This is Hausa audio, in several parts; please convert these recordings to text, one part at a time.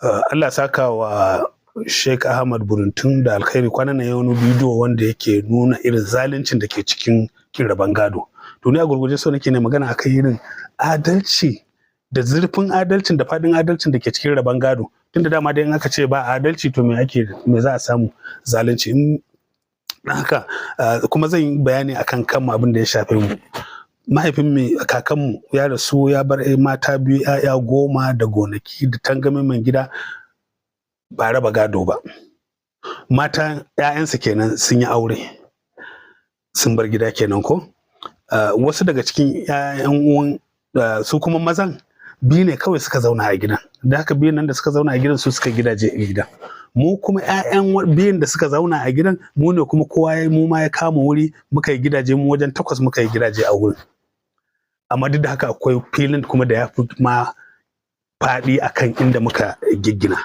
Allah saka wa Sheikh Ahmad Buruntun da alkhairi. Kwanan nan ya wani bidiyo wanda yake nuna irin zaluncin da ke cikin kin rabon gado. To ni a gurguje so nake ne magana akan irin adalci da zurfin adalcin da faɗin adalcin da ke cikin rabon gado. Tunda dama dai in aka ce ba adalci to me za a samu? Zalunci. In haka kuma zan yi bayani akan kanmu abin da ya shafe mu. Mahaifinmu kakanmu ya rasu ya bar mata 2 'ya'ya 10 da gonaki da tangamimen gida, ba raba gado ba. Mata 'ya'yansa kenan sun yi aure sun bar gida kenan ko. Wasu daga cikin 'ya'yan uwan su kuma mazan 2 ne kawai suka zauna a gidan, da haka 2 nan da suka zauna a gidan su suka gidaje a gidan. Mu kuma 'ya'yan 2 da suka zauna a gidan mu ne kuma kowa mu ma ya kama wuri muka yi gidaje, mu wajen 8 muka yi gidaje a wurin. Amma duk da haka akwai filin kuma da ya fi ma faɗi akan inda muka giggina.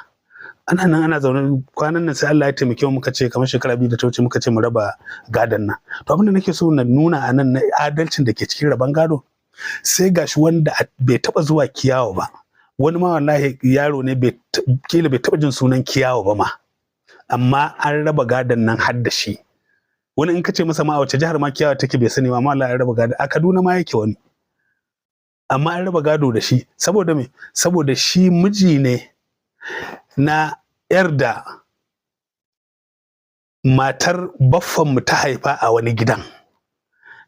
Ana nan ana zaune, kwanan nan sai Allah ya taimake mu muka ce kamar shekara 2 da ta wuce muka ce mu raba gadon nan. To abin da nake so na nuna a nan na adalcin da ke cikin raban gado, sai gashi wanda bai taba zuwa kiyawo ba, wani ma wallahi yaro ne kila bai taba jin sunan kiyawo ba ma, amma an raba gadon nan har da shi. Wani in ka ce masa ma a wace jihar ma kiyawo take bai sani ma, amma Allah ya raba gado a Kaduna ma yake wani, amma an raba gado da shi. Saboda me? Saboda shi miji ne na 'yar da matar baffanmu ta haifa a wani gidan.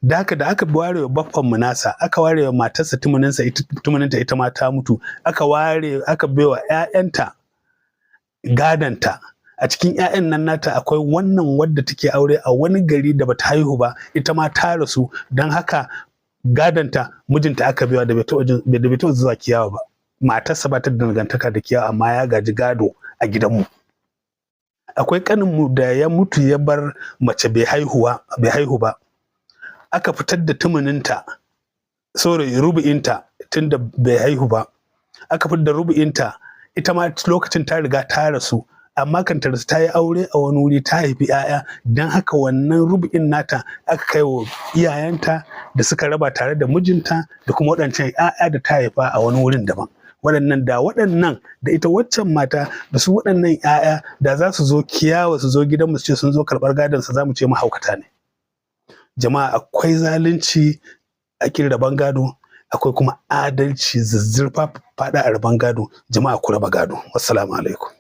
Da haka da aka ware wa baffanmu nasa, aka ware wa matarsa tumuninta ita ma ta mutu, aka baiwa 'ya'yanta gadanta. A cikin 'ya'yan nan nata akwai wannan wadda take aure a wani gari da bata haihu ba, ita ma ta rasu, don haka gadanta mijinta aka baiwa da bai taɓa zuwa kiyawa ba. Matarsa ba ta da dangantaka da kiyawa amma ya gaji gado a gidanmu. Akwai ƙaninmu da ya mutu ya bar mace bai haihu ba, aka fitar da tumuninta, rubu'inta tunda bai haihu ba, aka fitar da rubu'inta, ita ma lokacin ta riga ta rasu, amma kan ta rasu ta yi aure a wani wuri, ta haifi 'ya'ya, don haka wannan rubu'in nata aka kai wa iyayenta da suka raba tare da mijinta da kuma waɗancan 'ya'ya da ta haifa a wani wurin daban. Waɗannan da ita waccan mata da su waɗannan 'ya'ya da za su zo kiyawa, su zo gidanmu su ce sun zo karɓar gadonsa, za mu ce mahaukata ne. Jama'a, akwai zalunci a kin raban gado, akwai kuma adalci zazzurfa faɗa a raban gado. Jama'a ku raba gado. Wassalamu alaikum.